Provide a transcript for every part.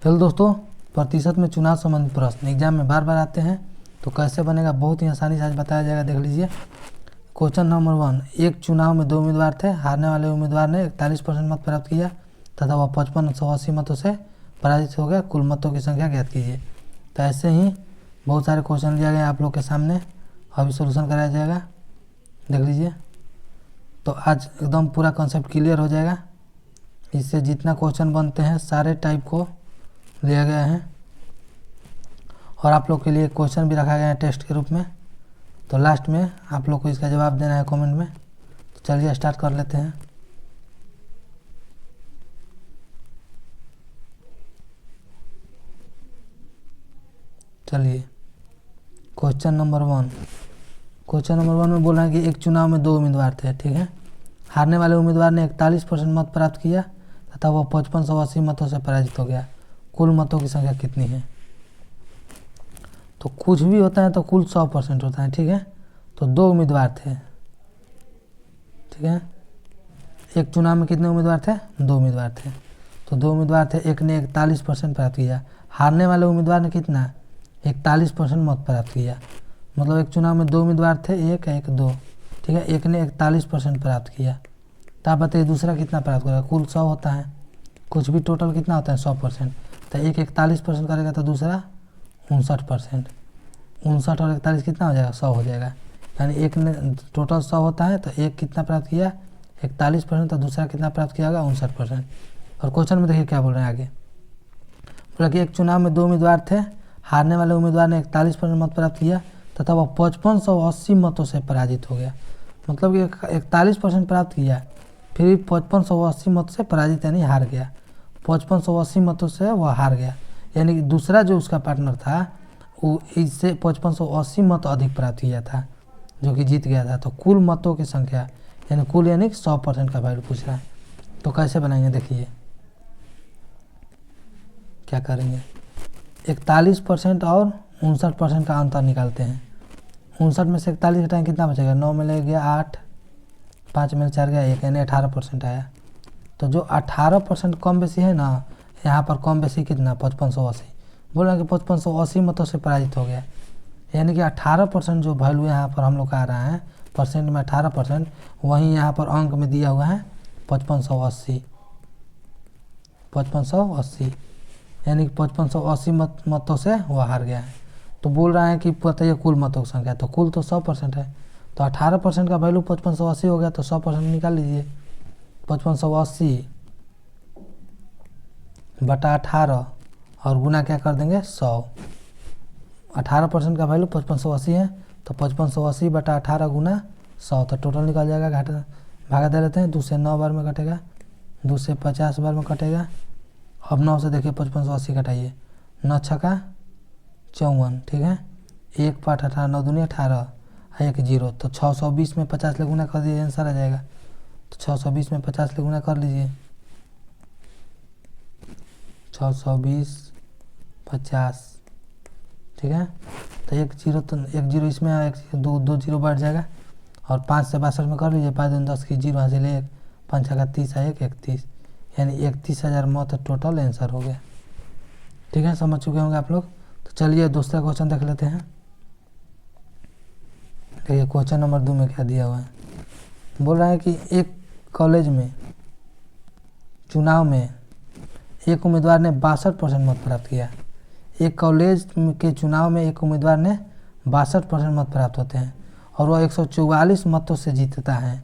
Hello दोस्तों, प्रतिशत में चुनाव संबंधित प्रश्न एग्जाम में बार बार आते हैं, तो कैसे बनेगा बहुत ही आसानी से आज बताया जाएगा। देख लीजिए क्वेश्चन नंबर 1। एक चुनाव में 2 उम्मीदवार थे। हारने वाले उम्मीदवार ने 41% मत प्राप्त किया तथा वह 5580 मतों से पराजित हो गया। कुल मतों की संख्या ज्ञात कीजिए। तो ऐसे ही बहुत सारे क्वेश्चन दिया गया आप लोग के सामने, अभी सोल्यूशन कराया जाएगा। देख लीजिए, तो आज एकदम पूरा कॉन्सेप्ट क्लियर हो जाएगा। इससे जितना क्वेश्चन बनते हैं सारे टाइप को लिया गया है और आप लोग के लिए क्वेश्चन भी रखा गया है टेस्ट के रूप में। तो लास्ट में आप लोग को इसका जवाब देना है कमेंट में। तो चलिए स्टार्ट कर लेते हैं। चलिए क्वेश्चन नंबर 1। क्वेश्चन नंबर 1 में बोल रहा है कि एक चुनाव में 2 उम्मीदवार थे। ठीक है, हारने वाले उम्मीदवार ने 41% मत प्राप्त किया तथा वह 5580 मतों से पराजित हो गया। कुल मतों की संख्या कितनी है? तो कुछ भी होता है तो कुल 100% होता है। ठीक है, तो 2 उम्मीदवार थे। ठीक है, एक चुनाव में कितने उम्मीदवार थे? 2 उम्मीदवार थे। तो 2 उम्मीदवार थे, एक ने 41% प्राप्त किया। हारने वाले उम्मीदवार ने कितना? 41% मत प्राप्त किया। मतलब एक चुनाव में 2 उम्मीदवार थे, एक 2। ठीक है, एक ने 41% प्राप्त किया। तो आप बताइए दूसरा कितना प्राप्त करेगा? कुल 100 होता है, कुछ भी टोटल कितना होता है? 100%। तो एक 41% करेगा तो दूसरा 59%। 59 और 41 कितना हो जाएगा? 100 हो जाएगा। यानी एक ने टोटल 100 होता है तो एक कितना प्राप्त किया? 41%। तो दूसरा कितना प्राप्त किया होगा? 59%। और क्वेश्चन में देखिए क्या बोल रहे हैं आगे। बोला कि एक चुनाव में 2 उम्मीदवार थे। हारने वाले उम्मीदवार ने 41% मत प्राप्त किया तथा वह 5580 मतों से पराजित हो गया। मतलब कि 41% प्राप्त किया, फिर 5580 मतों से पराजित यानी हार गया। 5580 मतों से वह हार गया, यानी कि दूसरा जो उसका पार्टनर था वो इससे 5580 मत अधिक प्राप्त किया था, जो कि जीत गया था। तो कुल मतों की संख्या यानी कुल यानी 100% का वैल्यू पूछ रहा है। तो कैसे बनाएंगे देखिए क्या करेंगे। 41% और 59% का अंतर निकालते हैं। 59 में से 41 घटाएं कितना बचेगा? 9 में ले गया 8, 5 में 4 गया 1, यानी 18% आया। तो जो 18% कम बेसी है ना, यहाँ पर कम बेसी कितना? 5580। बोल रहे हैं कि 5580 मतों से पराजित हो गया, यानी कि 18% जो वैल्यू यहाँ पर हम लोग का आ रहा है, परसेंट में 18%, वहीं यहाँ पर अंक में दिया हुआ है 5580। 5580 यानी कि 5580 मतों से वह हार गया है। तो बोल रहा है कि बताइए कुल मतों की संख्या। तो कुल तो 100% है, तो 18% का वैल्यू 5580 हो गया, तो 100% निकाल लीजिए। 5580 बटा 18 और गुना क्या कर देंगे? 100। 18% का वैल्यू 5580 है, तो 5580 बटा 18 गुना 100, तो टोटल निकल जाएगा। घाटा भागा दे लेते हैं। 2 से 9 बार में कटेगा, 2 से 50 बार में कटेगा। अब 9 से देखिए 5580 घटाइए, 9 छक्का 54। ठीक है, 1 पाठ 18, 9 दूनी 18, 1 0। तो 620 में 50 ले गुना कर दीजिए, आंसर आ जाएगा। तो 620 में 50 ले गुना कर लीजिए। 620 50। ठीक है, तो 1 0, तो 1 0 इसमें, 1 2 0 बढ़ जाएगा। और 5 से 62 में कर लीजिए, 5 दूनी 10 की 0 हासिल 1, 5 छक्का 30 1 31, यानी 31,000 मत टोटल आंसर हो गया। ठीक है, समझ चुके होंगे आप लोग। तो चलिए दूसरा क्वेश्चन देख लेते हैं। देखिए क्वेश्चन नंबर 2 में क्या दिया हुआ है। बोल रहा है कि एक कॉलेज में चुनाव में एक उम्मीदवार ने 62% मत प्राप्त किया। एक कॉलेज के चुनाव में एक उम्मीदवार ने 62% मत प्राप्त होते हैं और वह 144 मतों से जीतता है।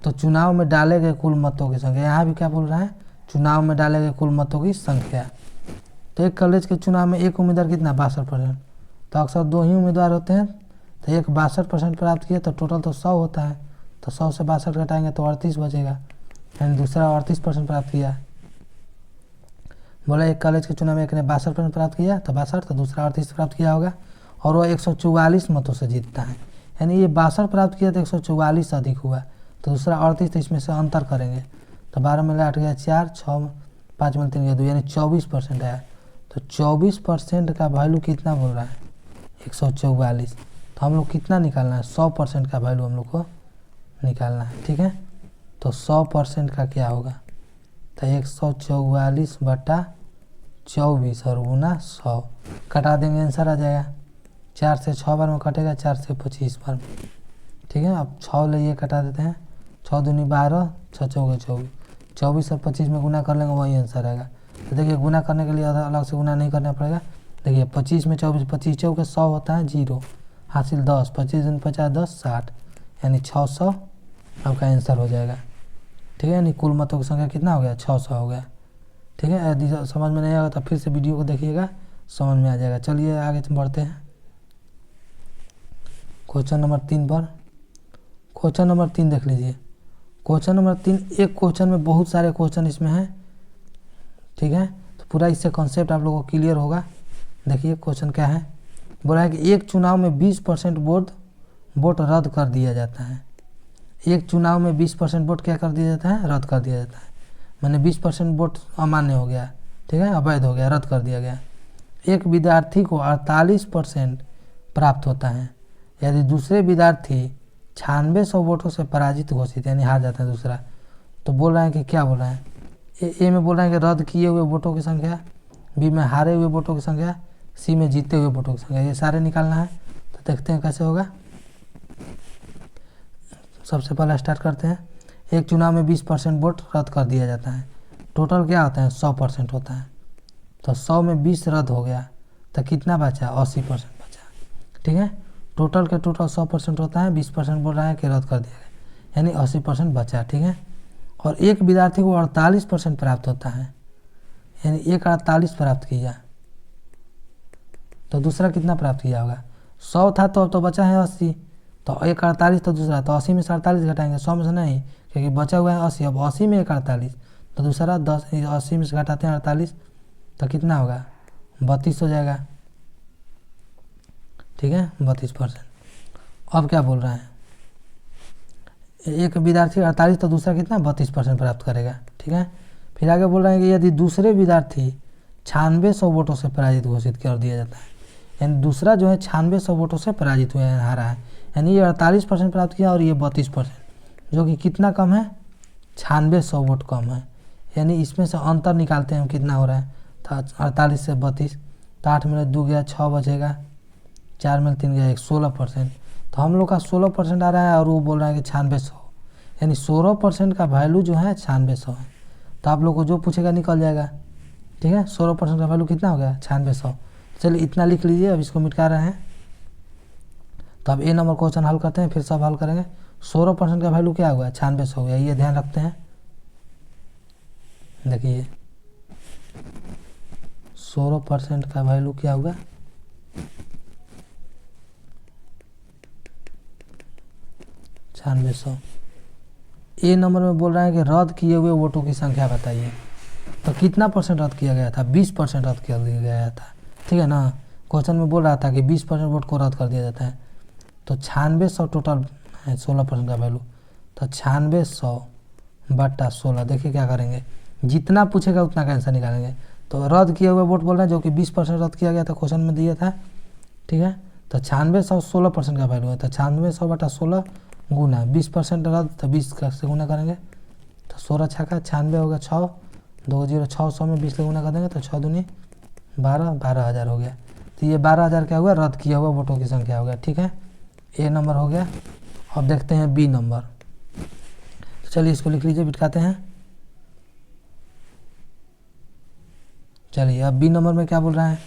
तो चुनाव में डाले गए कुल मतों की संख्या। यहाँ भी क्या बोल रहा है? चुनाव में डाले गए कुल मतों की संख्या। तो एक कॉलेज के चुनाव में एक उम्मीदवार कितना? 62%। तो अक्सर 2 ही उम्मीदवार होते हैं, तो एक 62% प्राप्त किया, तो टोटल तो 100 होता है। तो 100 से 62 घटाएंगे तो 38 बचेगा, यानी दूसरा 38% प्राप्त किया। बोला एक कॉलेज के चुनाव में एक ने 62% प्राप्त किया, तो 62, तो दूसरा 38 प्राप्त किया होगा, और वह 144 मतों से जीतता है। यानी ये 62 प्राप्त किया तो 144 अधिक हुआ, तो दूसरा 38, तो इसमें से अंतर करेंगे। तो 12 में 8 गया 4, 6 5 में 3 गया 2, यानी 24% आया। तो 24% का वैल्यू कितना बोल रहा है? 144। तो हम लोग कितना निकालना है? 100% का वैल्यू हम लोग को निकालना है। ठीक है, तो 100% का क्या होगा? तो 144 बटा 24 और गुना 100 कटा देंगे, आंसर आ जाएगा। 4 से 6 बार में कटेगा, 4 से 25 बार में, ठीक है। अब 6 ले ये कटा देते हैं, 6 दूनी 12, 6 चौके 24, 24 और 25 में गुना कर लेंगे, वही आंसर आएगा। तो देखिए गुना करने के लिए अलग से गुना नहीं करना पड़ेगा। देखिए 25 में 24, 25 चौके 100 होता है, 0 हासिल 10, 25 दूनी 50, 10 60, यानी 600 आपका आंसर हो जाएगा, ठीक है। यानी कुल मतों की संख्या कितना हो गया, 600 हो गया, ठीक है। यदि समझ में नहीं आएगा तो फिर से वीडियो को देखिएगा, समझ में आ जाएगा। चलिए आगे बढ़ते हैं क्वेश्चन नंबर 3 पर। क्वेश्चन नंबर 3 देख लीजिए। क्वेश्चन नंबर 3, एक क्वेश्चन में बहुत सारे क्वेश्चन इसमें हैं, ठीक है। तो पूरा इससे कॉन्सेप्ट आप लोगों को क्लियर होगा। देखिए क्वेश्चन क्या है, बोला है कि एक चुनाव में 20% वोट रद्द कर दिया जाता है। एक चुनाव में 20% वोट क्या कर दिया जाता है, रद्द कर दिया जाता है। मैंने 20% वोट अमान्य हो गया, ठीक है, अवैध हो गया, रद्द कर दिया गया। एक विद्यार्थी को 48% प्राप्त होता है यदि दूसरे विद्यार्थी 9600 वोटों से पराजित घोषित, यानी हार जाता है दूसरा। तो बोल रहे हैं कि क्या बोल रहे हैं, ए में बोल रहे हैं कि रद्द किए हुए वोटों की संख्या, बी में हारे हुए वोटों की संख्या, सी में जीते हुए वोटों की संख्या, ये सारे निकालना है। तो देखते हैं कैसे होगा। सबसे पहले स्टार्ट करते हैं। एक चुनाव में 20% वोट रद्द कर दिया जाता है, टोटल क्या होता है, 100% होता है। तो 100 में 20 रद्द हो गया तो कितना बचा, 80% बचा, ठीक है। टोटल के टोटल 100% होता है, 20% बोल रहा है कि रद्द कर दिया गया, यानी 80% बचा, ठीक है। और एक विद्यार्थी को 48% प्राप्त होता है, यानी एक 48 प्राप्त किया, तो दूसरा कितना प्राप्त किया होगा, 100 था तो अब तो बचा है 80, तो एक 48 तो दूसरा, तो 80 में से 48 घटाएंगे, 100 में से नहीं, क्योंकि बचा हुआ है 80, अब 80 में एक 48, तो दूसरा 10, 80 में से घटाते हैं 48 तो कितना होगा, 32 हो जाएगा, ठीक है, 32%। अब क्या बोल रहा है, एक विद्यार्थी 48 तो दूसरा कितना 32% प्राप्त करेगा, ठीक है। फिर आगे बोल रहे हैं कि यदि दूसरे विद्यार्थी 9600 वोटों से पराजित घोषित कर दिया जाता है, यानी दूसरा जो है 9600 वोटों से पराजित हुआ है, हारा है, यानी ये 48% प्राप्त किया और ये 32%, जो कि कितना कम है, 9600 वोट कम है। यानी इसमें से अंतर निकालते हैं हम कितना हो रहा है, तो 48 से 32, तो 8 में 2 गया, 6 बचेगा, 4 में 3 गया, 16%। तो हम लोग का 16% आ रहा है और वो बोल रहा है कि 9600, यानी 16% का वैल्यू जो है 9600 है। तो आप लोग को जो पूछेगा निकल जाएगा, ठीक है। 16% का वैल्यू कितना हो गया, 9600। चलिए इतना लिख लीजिए, अब इसको मिटा रहे हैं। तो अब ए नंबर क्वेश्चन हल करते हैं, फिर सब हल करेंगे। 16% का वैल्यू क्या हुआ, 9600 हो गया, ये ध्यान रखते हैं। देखिए 16% का वैल्यू क्या हुआ, 9600। ए नंबर में बोल रहा है कि रद्द किए हुए वोटों की संख्या बताइए। तो कितना परसेंट रद्द किया गया था, 20% रद्द कर दिया गया था, ठीक है ना। क्वेश्चन में बोल रहा था कि 20% वोट को रद्द कर दिया जाता है। तो 9600 टोटल है 16% का वैल्यू, तो 9600 बटा 16। देखिए क्या करेंगे, जितना पूछेगा उतना का आंसर निकालेंगे। तो रद्द किए हुए वोट बोल रहे हैं जो कि 20% रद्द किया गया था, क्वेश्चन में दिया था, ठीक है। तो 9600 16% का वैल्यू है, तो 9600 बटा 16 गुना 20% रद्द, तो 20 से गुना करेंगे तो 16 छक्का 96 होगा, 6 2 0 600 में 20 से गुना कर देंगे तो 6 दूनी 12, 12,000 हो गया। तो ये 12,000 क्या हुआ, रद्द किया हुआ वोटों की संख्या हो गया, ठीक है। ए नंबर हो गया। अब देखते हैं बी नंबर। तो चलिए इसको लिख लीजिए, बिठाते हैं। चलिए अब बी नंबर में क्या बोल रहा है,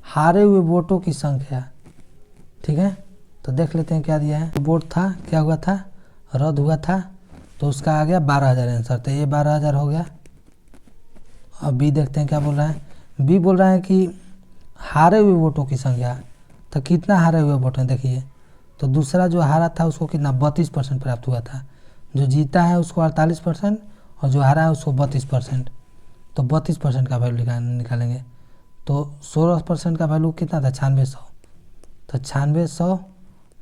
हारे हुए वोटों की संख्या, ठीक है। तो देख लेते हैं क्या दिया है। वोट था, क्या हुआ था, रद्द हुआ था, तो उसका आ गया 12,000 आंसर, तो ये 12,000 हो गया। अब बी देखते हैं क्या बोल रहा है। बी बोल रहा है कि हारे हुए वोटों की संख्या, तो कितना हारे हुए वोट हैं, देखिए। तो दूसरा जो हारा था उसको कितना 32% प्राप्त हुआ था, जो जीता है उसको 48% और जो हारा है उसको 32%। तो 32% का वैल्यू निकालेंगे। तो 16% का वैल्यू कितना था, 9600। तो 9600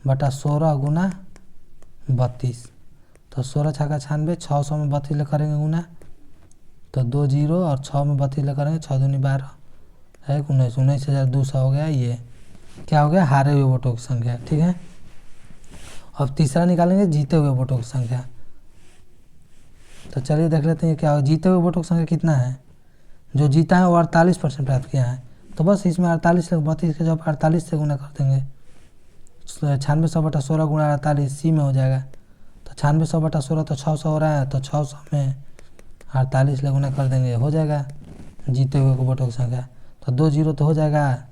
बटा 16 गुना 32, तो 16 छक्का 96, 600 में 32 ले करेंगे गुना, तो 2 0 और 6 में 32 ले करेंगे, 6 दूनी 12 है 19, 19,200 हो गया। ये क्या हो गया, हारे हुए वोटों की संख्या, ठीक है। अब तीसरा निकालेंगे, जीते हुए वोटों की संख्या। तो चलिए देख लेते हैं क्या हो, जीते हुए वोटों की संख्या कितना है, जो जीता है वो 48% प्राप्त किया है। तो बस इसमें 48 से 32 के जब 48 से गुना कर देंगे 9600/16 गुणा 48 सी में हो जाएगा। तो 9600/16 तो 600 हो रहा है, तो 600 में 48 ले गुना कर देंगे, हो जाएगा जीते हुए को वोटों की संख्या। तो 2 जीरो तो हो जाएगा,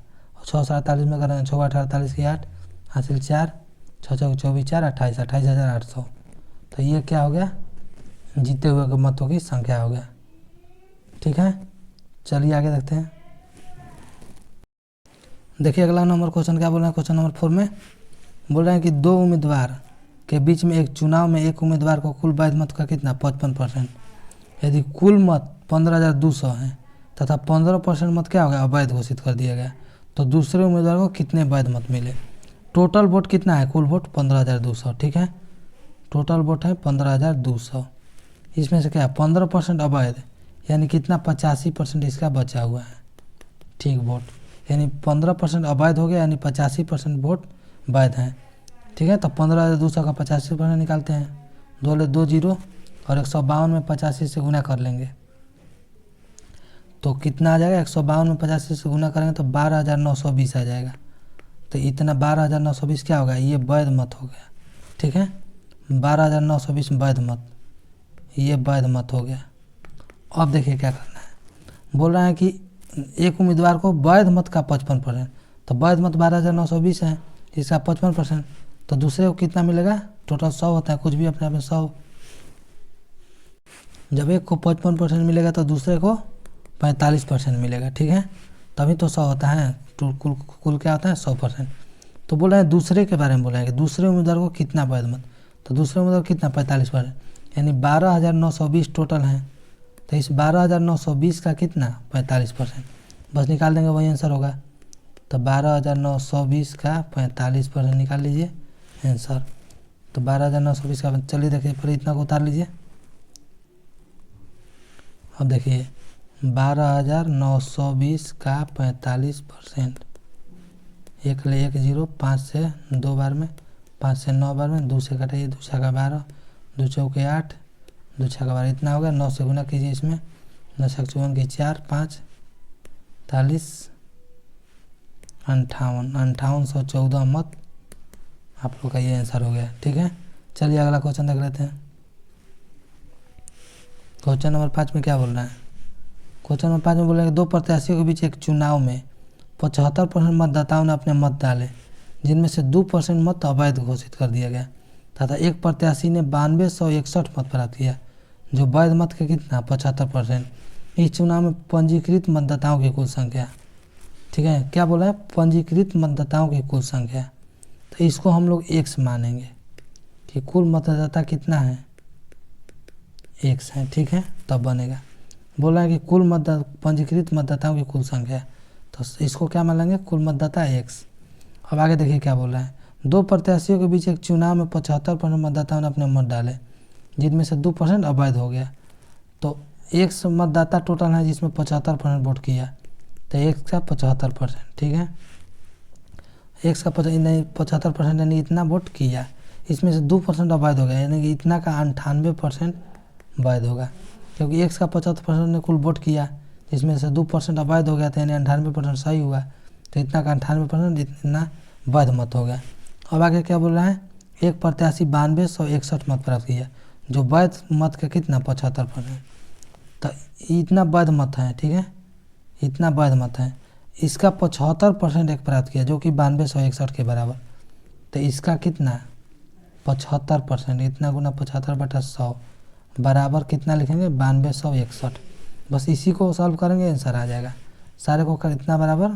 6 से 48 में करेंगे 6 8 48 की 8 हासिल 4 6 6 24 4 28 28,800। तो ये क्या हो गया, जीते हुए के मतों की संख्या हो गया। ठीक है, चलिए आगे देखते हैं। देखिए अगला नंबर क्वेश्चन क्या बोल रहे हैं। क्वेश्चन नंबर 4 में बोल रहे हैं कि 2 उम्मीदवार के बीच में एक चुनाव में एक उम्मीदवार को कुल वैध मत का कितना 55%। यदि कुल मत 15,200 हैं तथा 15% मत क्या हो गया अवैध घोषित कर दिया गया, तो दूसरे उम्मीदवार को कितने वैध मत मिले। टोटल वोट कितना है, कुल वोट 15,200। ठीक है, टोटल वोट है 15,200। इसमें से क्या 15% अवैध, यानी कितना 85% इसका बचा हुआ है ठीक वोट, यानी 15% अवैध हो गया, यानी 85% वोट वैध हैं। ठीक है, तो 15,200 का 85% निकालते हैं, 2 जीरो और 152 में 85 से गुना कर लेंगे तो कितना आ जाएगा, 152 में 85 से गुना करेंगे तो 12,920 आ जाएगा। तो इतना 12,920 क्या होगा, ये वैध मत हो गया। ठीक है, 12,920 वैध मत, ये वैध मत हो गया। अब देखिए क्या करना है, बोल रहा है कि एक उम्मीदवार को वैध मत का 55%, तो वैध मत 12,920 है, इसका 55%, तो दूसरे को कितना मिलेगा, टोटल 100 होता है, कुछ भी अपने आप में 100। जब एक को 55% मिलेगा तो दूसरे को 45% मिलेगा। ठीक है, तभी तो 100 होता है, कुल क्या होता है 100%। तो बोल रहे हैं दूसरे के बारे में बोल रहे हैं कि दूसरे उम्मीदवार को कितना वैध मत, तो दूसरे उम्मीदवार कितना 45%, यानी 12,920 टोटल हैं। तो इस 12,920 का कितना 45%, बस निकाल देंगे वही आंसर होगा। तो 12,920 का 45% निकाल लीजिए आंसर। तो 12,920 का, चलिए देखिए फिर इतना को उतार लीजिए। अब देखिए 12,920 का 45%, 1 ले 1 जीरो, 5 से 2 बार में, 5 से 9 बार में, 2 से कटाइए, 2 छक्का 12, 2 चौके 8, 2 छक्का 12, इतना होगा। 9 से गुना कीजिए इसमें, 9 छक्का 54 की 4 5 45 58,14 मत आप लोग का ये आंसर हो गया। ठीक है, चलिए अगला क्वेश्चन देख लेते हैं। क्वेश्चन नंबर 5 में क्या बोल रहा है, क्वेश्चन नंबर 5 में बोल रहे हैं कि 2 प्रत्याशियों के बीच एक चुनाव में 75% मतदाताओं ने अपने मत डाले, जिनमें से 2% मत अवैध घोषित कर दिया गया तथा एक प्रत्याशी ने 9261 मत प्राप्त किया, जो वैध मत के कितना 75%। इस चुनाव में पंजीकृत मतदाताओं की कुल संख्या, ठीक है, क्या बोला है, पंजीकृत मतदाताओं की कुल संख्या, तो इसको हम लोग x मानेंगे कि कुल मतदाता कितना है, x है। ठीक है, तब बनेगा। बोला है कि कुल पंजीकृत मतदाताओं की कुल संख्या, तो इसको क्या मानेंगे, कुल मतदाता x। अब आगे देखिए क्या बोल रहा है, 2 प्रत्याशियों के बीच एक चुनाव में 75% मतदाताओं ने अपने मत डाले, जिनमें से 2% अवैध हो गया। तो x मतदाता टोटल है जिसमें 75% वोट किया, तो x का 75%। ठीक है, x का 75% यानी इतना वोट किया, इसमें से 2% अवैध हो गया, यानी कि इतना का 98% वैध होगा, क्योंकि x का 75% ने कुल वोट किया, जिसमें से 2% अवैध हो गया था, यानी 98% सही हुआ, तो इतना का 98% इतना वैध मत हो गया। अब आगे क्या बोल रहा है, एक प्रत्याशी 9261 मत प्राप्त किया, जो वैध मत का कितना 75%, तो इतना वैध मत है। ठीक है, इतना वैध मत है, इसका 75% एक प्राप्त किया, जो कि 9261 के बराबर, तो इसका कितना 75%, इतना गुना 75/100 बराबर कितना लिखेंगे 9261। बस इसी को सॉल्व करेंगे आंसर आ जाएगा, सारे को इतना बराबर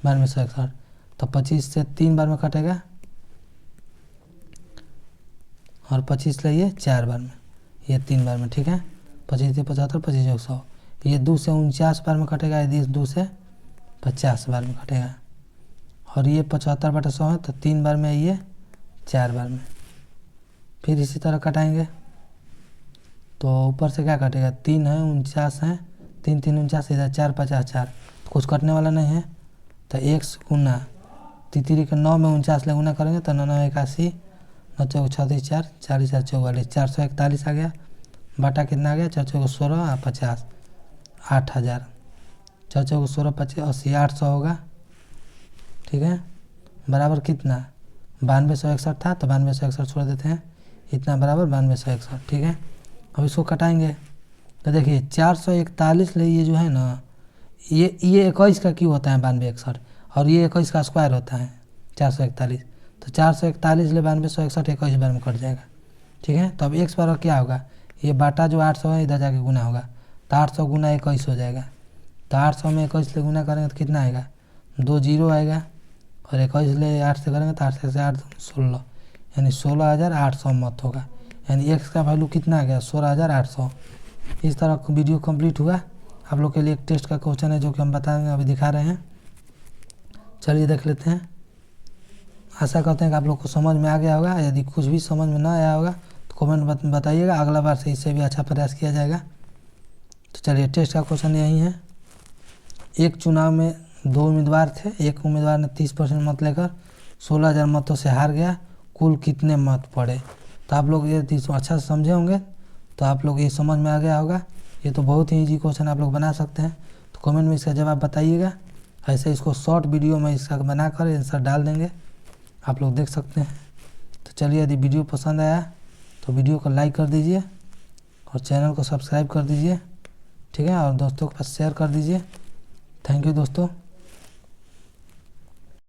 9261। तो 25 से 3 बार में कटेगा और 25 लिए 4 बार में, ये 3 बार में। ठीक है, 25 से 75, 25 से 100, ये 2 से 49 बार में कटेगा, यदि 2 से 50 बार में कटेगा, और ये 75/100 है, तो 3 बार में, ये 4 बार में। फिर इसी तरह कटाएंगे, तो ऊपर से क्या कटेगा, 3 है 49 है, 3 3 49, इधर 4 50 4, कुछ कटने वाला नहीं है, तो 1 गुना 3 के 9 में 49 ले गुना करेंगे तो 9 9 81, 9 चौक 36 4, 40 4 44, 441 आ गया, बटा कितना आ गया 4 चौक 16 और 50, 8,000। 4 चौको 16 25 80 800 होगा, ठीक है, बराबर कितना 9261 था, तो 9261 छोड़ देते हैं, इतना बराबर 9261, ठीक है। अब इसको कटाएंगे तो देखिए 441 ले, ये जो है ना ये 21 का क्यों होता है 9261, और ये 21 का स्क्वायर होता है 441, तो 441 ले 9261 21 बार में कट जाएगा, ठीक है। तो अब x बराबर क्या होगा, ये बाटा जो 800 है इधर जाके गुना होगा, तो 800 गुना 21 हो जाएगा, तो 800 में 21 ले गुना करेंगे तो कितना आएगा 2 जीरो आएगा, और 21 ले 8 से करेंगे तो 8 से 8 16, यानी 16,800 मत होगा, यानी x का वैल्यू कितना आ गया 16,800। इस तरह वीडियो कंप्लीट हुआ। आप लोग के लिए एक टेस्ट का क्वेश्चन है जो कि हम बताएंगे, अभी दिखा रहे हैं, चलिए देख लेते हैं। आशा करते हैं कि आप लोग को समझ में आ गया होगा। यदि कुछ भी समझ में ना आया होगा तो कमेंट बताइएगा, अगला बार से इससे भी अच्छा प्रयास किया जाएगा। तो चलिए टेस्ट का क्वेश्चन यही है। एक चुनाव में 2 उम्मीदवार थे, एक उम्मीदवार ने 30% मत लेकर 16,000 मतों से हार गया, कुल कितने मत पड़े। तो आप लोग ये अच्छा से समझे होंगे, तो आप लोग ये समझ में आ गया होगा। ये तो बहुत ही ईजी क्वेश्चन आप लोग बना सकते हैं, तो कमेंट में इसका जवाब बताइएगा। ऐसे इसको शॉर्ट वीडियो में इसका बनाकर आंसर डाल देंगे, आप लोग देख सकते हैं। तो चलिए यदि वीडियो पसंद आया तो वीडियो को लाइक कर दीजिए और चैनल को सब्सक्राइब कर दीजिए, ठीक है, और दोस्तों के पास शेयर कर दीजिए। थैंक यू दोस्तों।